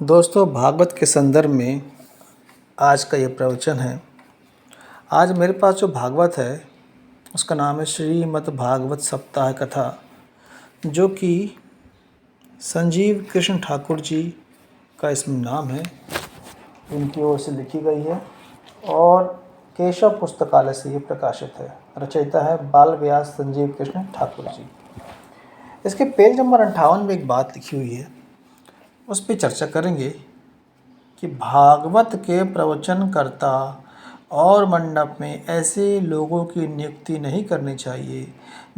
दोस्तों, भागवत के संदर्भ में आज का ये प्रवचन है। आज मेरे पास जो भागवत है उसका नाम है श्रीमद् भागवत सप्ताह कथा, जो कि संजीव कृष्ण ठाकुर जी का इसमें नाम है, उनकी ओर से लिखी गई है और केशव पुस्तकालय से ये प्रकाशित है। रचयिता है बाल व्यास संजीव कृष्ण ठाकुर जी। इसके पेज नंबर 58 में एक बात लिखी हुई है, उस पर चर्चा करेंगे कि भागवत के प्रवचनकर्ता और मंडप में ऐसे लोगों की नियुक्ति नहीं करनी चाहिए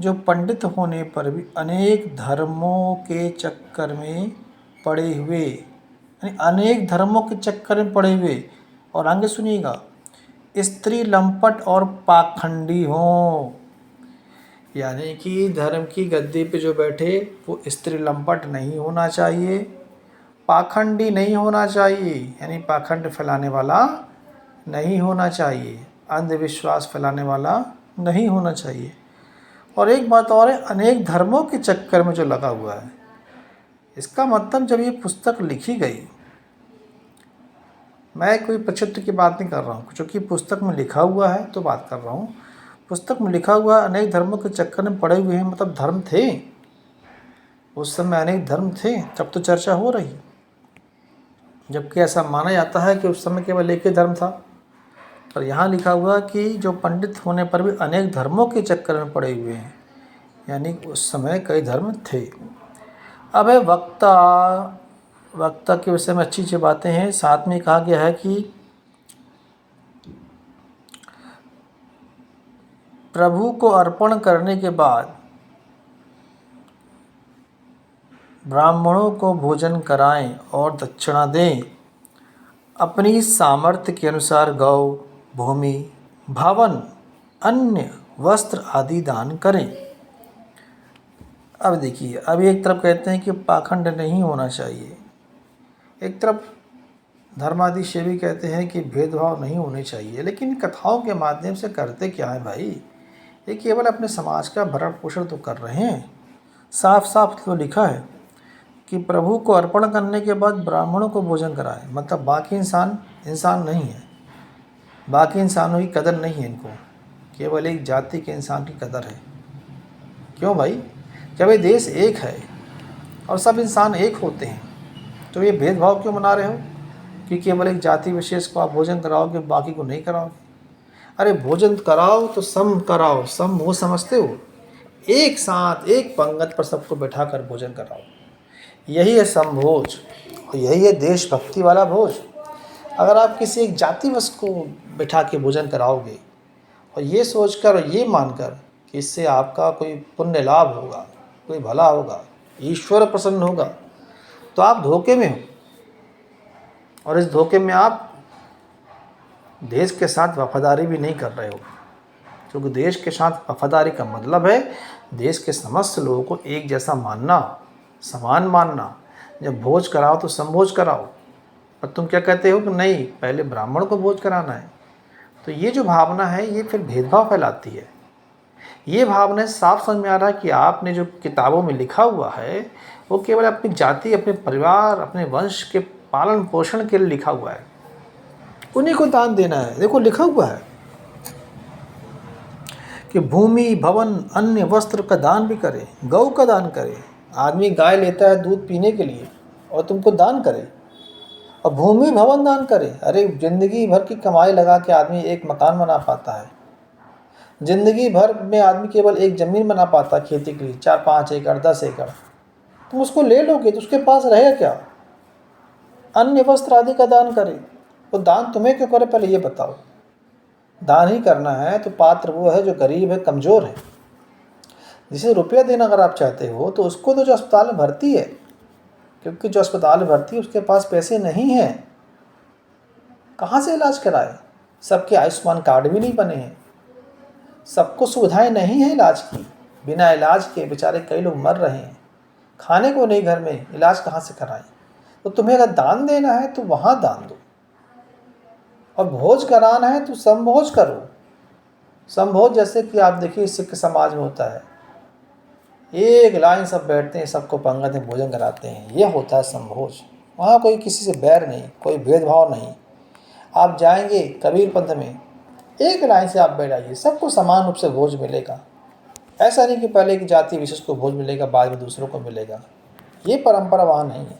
जो पंडित होने पर भी अनेक धर्मों के चक्कर में पड़े हुए, यानी अनेक धर्मों के चक्कर में पड़े हुए, और आगे सुनिएगा, स्त्री लंपट और पाखंडी हों। यानी कि धर्म की गद्दी पे जो बैठे वो स्त्री लंपट नहीं होना चाहिए, पाखंडी नहीं होना चाहिए, यानी पाखंड फैलाने वाला नहीं होना चाहिए, अंधविश्वास फैलाने वाला नहीं होना चाहिए। और एक बात और है, अनेक धर्मों के चक्कर में जो लगा हुआ है, इसका मतलब जब ये पुस्तक लिखी गई, मैं कोई प्रचित्र की बात नहीं कर रहा हूँ, क्योंकि पुस्तक में लिखा हुआ है तो बात कर रहा हूँ। पुस्तक में लिखा हुआ है अनेक धर्मों के चक्कर में पड़े हुए हैं, मतलब धर्म थे उस समय, अनेक धर्म थे, तब तो चर्चा हो रही। जबकि ऐसा माना जाता है कि उस समय केवल एक ही धर्म था, पर यहाँ लिखा हुआ कि जो पंडित होने पर भी अनेक धर्मों के चक्कर में पड़े हुए हैं, यानी उस समय कई धर्म थे। अब है वक्ता के विषय में अच्छी अच्छी बातें हैं। साथ में कहा गया है कि प्रभु को अर्पण करने के बाद ब्राह्मणों को भोजन कराएं और दक्षिणा दें। अपनी सामर्थ्य के अनुसार गौ, भूमि, भवन, अन्य वस्त्र आदि दान करें। अब देखिए, अब एक तरफ कहते हैं कि पाखंड नहीं होना चाहिए, एक तरफ धर्मादिसेवी कहते हैं कि भेदभाव नहीं होने चाहिए। लेकिन कथाओं के माध्यम से करते क्या है भाई, ये केवल अपने समाज का भरण पोषण तो कर रहे हैं। साफ साफ तो लिखा है कि प्रभु को अर्पण करने के बाद ब्राह्मणों को भोजन कराएं, मतलब बाकी इंसान नहीं है, बाकी इंसानों की कदर नहीं है इनको, केवल एक जाति के इंसान की कदर है। क्यों भाई, जब ये देश एक है और सब इंसान एक होते हैं, तो ये भेदभाव क्यों मना रहे हो कि केवल एक जाति विशेष को आप भोजन कराओगे, बाकी को नहीं कराओगे? अरे भोजन कराओ तो सम कराओ, सम वो समझते हो, एक साथ एक पंगत पर सबको बैठा कर भोजन कराओ, यही है समभोज और यही है देशभक्ति वाला भोज। अगर आप किसी एक जातिवश को बैठा के भोजन कराओगे और ये सोचकर और ये मानकर कि इससे आपका कोई पुण्य लाभ होगा, कोई भला होगा, ईश्वर प्रसन्न होगा, तो आप धोखे में हो। और इस धोखे में आप देश के साथ वफादारी भी नहीं कर रहे हो, क्योंकि देश के साथ वफादारी का मतलब है देश के समस्त लोगों को एक जैसा मानना, समान मानना। जब भोज कराओ तो समभोज कराओ, पर तुम क्या कहते हो कि नहीं, पहले ब्राह्मण को भोज कराना है। तो ये जो भावना है ये फिर भेदभाव फैलाती है। ये भावना साफ समझ में आ रहा है कि आपने जो किताबों में लिखा हुआ है वो केवल अपनी जाति, अपने परिवार, अपने वंश के पालन पोषण के लिए लिखा हुआ है, उन्हीं को दान देना है। देखो लिखा हुआ है कि भूमि, भवन, अन्य वस्त्र का दान भी करे, गौ का दान करे। आदमी गाय लेता है दूध पीने के लिए और तुमको दान करे, और भूमि भवन दान करे। अरे जिंदगी भर की कमाई लगा के आदमी एक मकान बना पाता है, जिंदगी भर में आदमी केवल एक ज़मीन बना पाता है खेती के लिए, 4-5 एकड़ 10 एकड़, तुम उसको ले लोगे तो उसके पास रहेगा क्या? अन्य वस्त्र आदि का दान करे। तो दान तुम्हें क्यों करे, पहले ये बताओ। दान ही करना है तो पात्र वो है जो गरीब है, कमज़ोर है, जिसे रुपया देना अगर आप चाहते हो तो उसको तो जो अस्पताल में भर्ती है, क्योंकि जो अस्पताल में भर्ती है उसके पास पैसे नहीं हैं, कहाँ से इलाज कराए? सबके आयुष्मान कार्ड भी नहीं बने हैं, सबको सुविधाएं नहीं हैं इलाज की। बिना इलाज के बेचारे कई लोग मर रहे हैं, खाने को नहीं घर में, इलाज कहाँ से कराएं? तो तुम्हें अगर दान देना है तो वहाँ दान दो, और भोज कराना है तो समभोज करो। समभोज जैसे कि आप देखिए सिख समाज में होता है, एक लाइन सब बैठते हैं, सबको पंगत में भोजन कराते हैं, यह होता है समभोज। वहाँ कोई किसी से बैर नहीं, कोई भेदभाव नहीं। आप जाएंगे कबीर पंथ में, एक लाइन से आप बैठ आइए, सबको समान रूप से भोज मिलेगा। ऐसा नहीं कि पहले एक जाति विशेष को भोज मिलेगा, बाद में दूसरों को मिलेगा, ये परंपरा वहाँ नहीं है।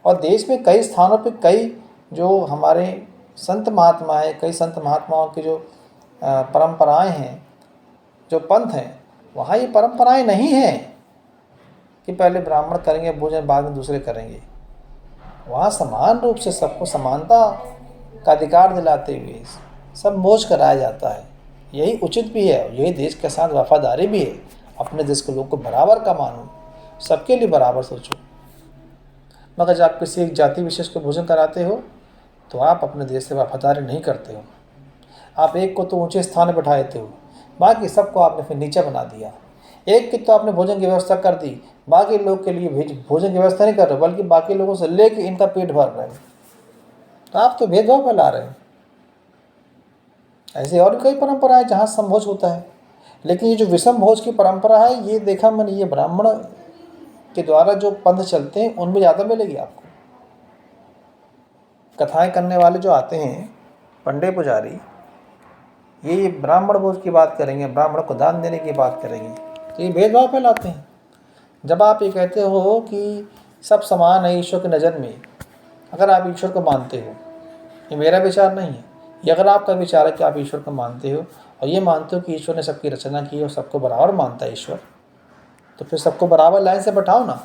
और देश में कई स्थानों पे कई जो हमारे संत महात्मा हैं, कई संत महात्माओं की जो परंपराएं हैं, जो पंथ हैं, वहाँ ये परंपराएं नहीं हैं कि पहले ब्राह्मण करेंगे भोजन, बाद में दूसरे करेंगे। वहाँ समान रूप से सबको समानता का अधिकार दिलाते हुए सब भोज कराया जाता है। यही उचित भी है, यही देश के साथ वफादारी भी है। अपने देश के लोग को बराबर का मानो, सबके लिए बराबर सोचो। मगर जब आप किसी एक जाति विशेष को भोजन कराते हो तो आप अपने देश से वफादारी नहीं करते हो। आप एक को तो ऊंचे स्थान पर बैठा देते हो, बाकी सबको आपने फिर नीचे बना दिया। एक की तो आपने भोजन की व्यवस्था कर दी, बाकी लोग के लिए भोजन की व्यवस्था नहीं कर रहे, बल्कि बाकी लोगों से लेके इनका पेट भर रहे हो। तो आप तो भेदभाव फैला रहे हो। ऐसे और भी कई परंपरा है जहाँ समभोज होता है, लेकिन ये जो विषम भोज की परंपरा है, ये देखा मैंने, ये ब्राह्मण के द्वारा जो पंथ चलते हैं उनमें ज़्यादा मिलेगी आपको। कथाएं करने वाले जो आते हैं पंडे पुजारी, ये ब्राह्मण भोज की बात करेंगे, ब्राह्मण को दान देने की बात करेंगे, तो ये भेदभाव फैलाते हैं। जब आप ये कहते हो कि सब समान है ईश्वर की नज़र में, अगर आप ईश्वर को मानते हो, ये मेरा विचार नहीं है, ये अगर आपका विचार है कि आप ईश्वर को मानते हो और ये मानते हो कि ईश्वर ने सबकी रचना की और सबको बराबर मानता है ईश्वर, तो फिर सबको बराबर लाइन से बैठाओ ना।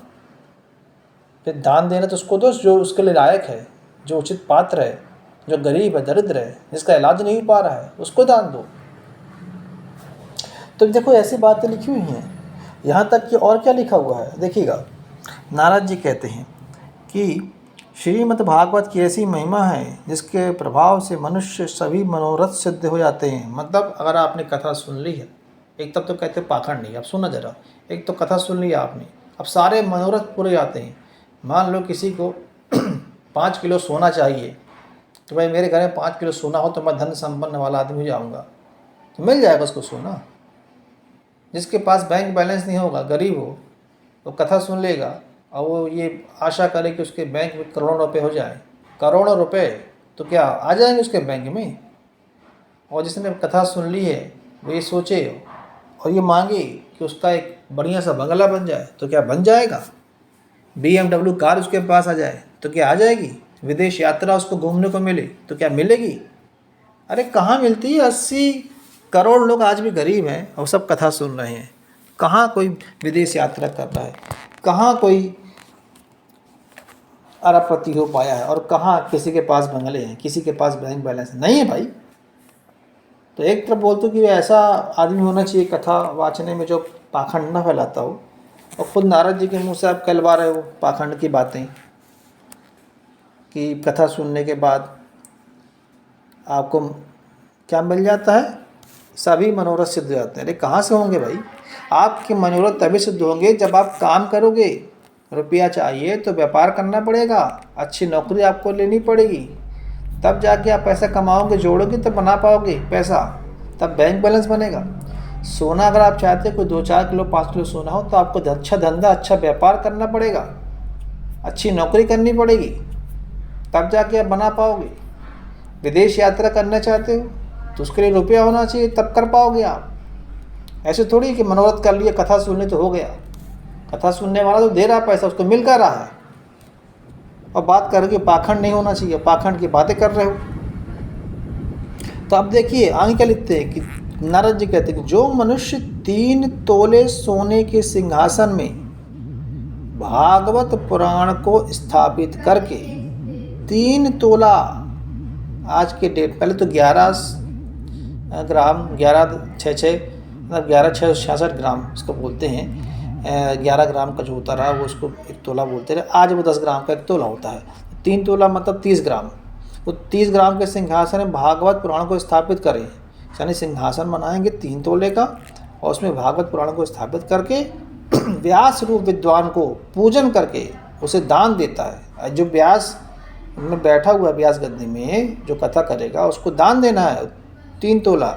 फिर दान देना तो उसको दो जो उसके लिए लायक है, जो उचित पात्र है, जो गरीब है, दरिद्र है, जिसका इलाज नहीं हो पा रहा है, उसको दान दो। तो देखो ऐसी बातें लिखी हुई हैं। यहाँ तक कि और क्या लिखा हुआ है देखिएगा, नारद जी कहते हैं कि श्रीमद् भागवत की ऐसी महिमा है जिसके प्रभाव से मनुष्य सभी मनोरथ सिद्ध हो जाते हैं। मतलब अगर आपने कथा सुन ली है, एक तब तो कहते पाखंड नहीं, अब सुना जरा, एक तो कथा सुन ली आपने, अब सारे मनोरथ पूरे जाते हैं। मान लो किसी को 5 किलो सोना चाहिए, तो भाई मेरे घर में 5 किलो सोना हो तो मैं धन संपन्न वाला आदमी हो जाऊँगा, तो मिल जाएगा उसको सोना। जिसके पास बैंक बैलेंस नहीं होगा, गरीब हो, वो कथा सुन लेगा और वो ये आशा करे कि उसके बैंक में करोड़ों रुपए हो जाए, करोड़ों रुपए तो क्या आ जाएंगे उसके बैंक में। और जिसने कथा सुन ली है वो ये सोचे और ये मांगे कि उसका एक बढ़िया सा बंगला बन जाए, तो क्या बन जाएगा। BMW कार उसके पास आ जाए तो क्या आ जाएगी। विदेश यात्रा उसको घूमने को मिले तो क्या मिलेगी। अरे कहाँ मिलती है। 80 करोड़ लोग आज भी गरीब हैं और सब कथा सुन रहे हैं। कहाँ कोई विदेश यात्रा कर रहा है, कहाँ कोई अरबपति हो पाया है, और कहाँ किसी के पास बंगले हैं, किसी के पास बैंक बैलेंस नहीं है भाई। तो एक तरफ बोलते कि ऐसा आदमी होना चाहिए कथा वाचने में जो पाखंड न फैलाता हो, और खुद नारद जी के मुंह से आप कहलवा रहे हो पाखंड की बातें कि कथा सुनने के बाद आपको क्या मिल जाता है, सभी मनोरथ सिद्ध हो जाते हैं। अरे कहाँ से होंगे भाई। आपके मनोरथ तभी सिद्ध होंगे जब आप काम करोगे। रुपया चाहिए तो व्यापार करना पड़ेगा, अच्छी नौकरी आपको लेनी पड़ेगी, तब जाके आप पैसा कमाओगे, जोड़ोगे तब बना पाओगे पैसा, तब बैंक बैलेंस बनेगा। सोना अगर आप चाहते हो कोई 2-4 किलो 5 किलो सोना हो तो आपको अच्छा धंधा, अच्छा व्यापार करना पड़ेगा, अच्छी नौकरी करनी पड़ेगी, तब जाके आप बना पाओगे। विदेश यात्रा करना चाहते हो तो उसके लिए रुपया होना चाहिए, तब कर पाओगे आप। ऐसे थोड़ी कि मनोरथ कर लिया, कथा सुनने तो हो गया। कथा सुनने वाला तो दे रहा पैसा, उसको मिल कर रहा है, और बात कर रहे हो पाखंड नहीं होना चाहिए, पाखंड की बातें कर रहे हो। तो अब देखिए आगे क्या लिखते हैं कि नारद जी कहते हैं कि जो मनुष्य 3 तोले सोने के सिंहासन में भागवत पुराण को स्थापित करके 3 तोला, आज के डेट, पहले तो 11 ग्राम, 11×6 मतलब 11×6 ग्राम इसको बोलते हैं। 11 ग्राम का जो होता रहा वो उसको 1 तोला बोलते रहे। आज वो 10 ग्राम का 1 तोला होता है। 3 तोला मतलब 30 ग्राम। वो 30 ग्राम के सिंहासन में भागवत पुराण को स्थापित करें, यानी सिंहासन बनाएंगे 3 तोले का और उसमें भागवत पुराण को स्थापित करके व्यास रूप विद्वान को पूजन करके उसे दान देता है। जो व्यास में बैठा हुआ, व्यास गद्दी में जो कथा करेगा उसको दान देना है 3 तोला,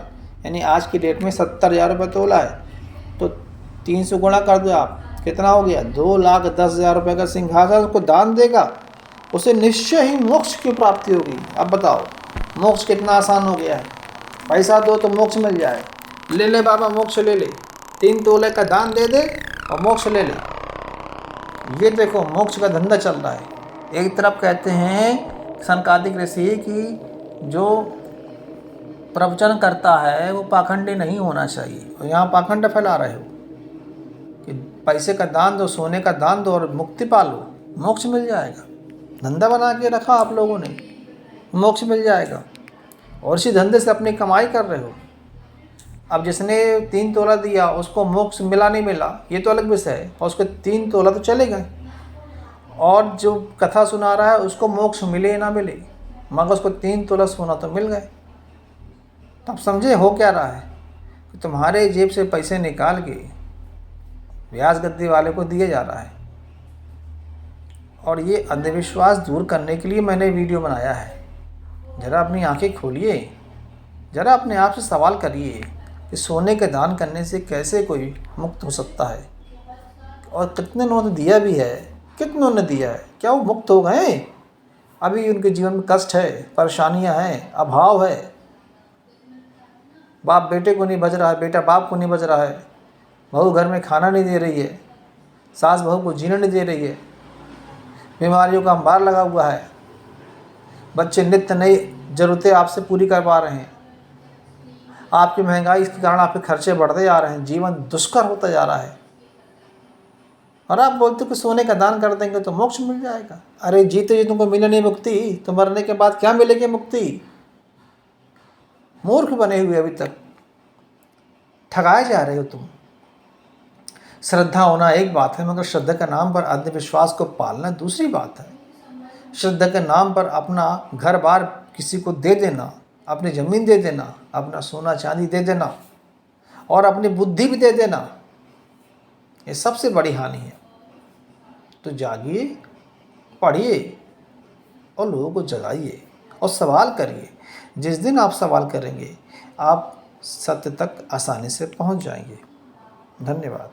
यानी आज की डेट में 70,000 रुपये तोला है। तो 300 गुणा कर दो आप, कितना हो गया, 2,10,000 रुपये का सिंहासन उसको दान देगा उसे निश्चय ही मोक्ष की प्राप्ति होगी। अब बताओ, मोक्ष कितना आसान हो गया है। पैसा दो तो मोक्ष मिल जाए, ले ले बाबा मोक्ष ले ले, 3 तोले का दान दे दे और मोक्ष ले ले। ये देखो मोक्ष का धंधा चल रहा है। एक तरफ कहते हैं सनकादिक ऋषि कि जो प्रवचन करता है वो पाखंडी नहीं होना चाहिए, और यहाँ पाखंड फैला रहे हो कि पैसे का दान दो, सोने का दान दो और मुक्ति पालो, मोक्ष मिल जाएगा। धंधा बना के रखा आप लोगों ने, मोक्ष मिल जाएगा, और इसी धंधे से अपनी कमाई कर रहे हो। अब जिसने 3 तोला दिया उसको मोक्ष मिला नहीं मिला ये तो अलग विषय है, और उसके 3 तोला तो चले गए, और जो कथा सुना रहा है उसको मोक्ष मिले ना मिले, मगर उसको 3 तोला सोना तो मिल गए। तब समझे हो क्या रहा है कि तुम्हारे जेब से पैसे निकाल के ब्याज गद्दी वाले को दिया जा रहा है। और ये अंधविश्वास दूर करने के लिए मैंने वीडियो बनाया है। ज़रा अपनी आंखें खोलिए, ज़रा अपने आप से सवाल करिए कि सोने के दान करने से कैसे कोई मुक्त हो सकता है, और कितने लोगों ने दिया भी है, कितनों ने दिया है, क्या वो मुक्त हो गए? अभी उनके जीवन में कष्ट है, परेशानियां हैं, अभाव है, बाप बेटे को नहीं बच रहा है, बेटा बाप को नहीं बच रहा है, बहू घर में खाना नहीं दे रही है, सास बहू को जीने नहीं दे रही है, बीमारियों का अंबार लगा हुआ है, बच्चे नित्य नई ज़रूरतें आपसे पूरी कर पा रहे हैं, आपकी महंगाई के कारण आपके खर्चे बढ़ते जा रहे हैं, जीवन दुष्कर होता जा रहा है, और आप बोलते हो कि सोने का दान कर देंगे तो मोक्ष मिल जाएगा। अरे जीते जी तुमको मिले नहीं मुक्ति, तो मरने के बाद क्या मिलेगी मुक्ति? मूर्ख बने हुए अभी तक ठगाए जा रहे हो तुम। श्रद्धा होना एक बात है, मगर श्रद्धा के नाम पर अंधविश्वास को पालना दूसरी बात है। श्रद्धा के नाम पर अपना घर बार किसी को दे देना, अपनी ज़मीन दे देना, अपना सोना चांदी दे देना, और अपनी बुद्धि भी दे देना, ये सबसे बड़ी हानि है। तो जागिए, पढ़िए और लोगों को जगाइए और सवाल करिए। जिस दिन आप सवाल करेंगे आप सत्य तक आसानी से पहुंच जाएंगे। धन्यवाद।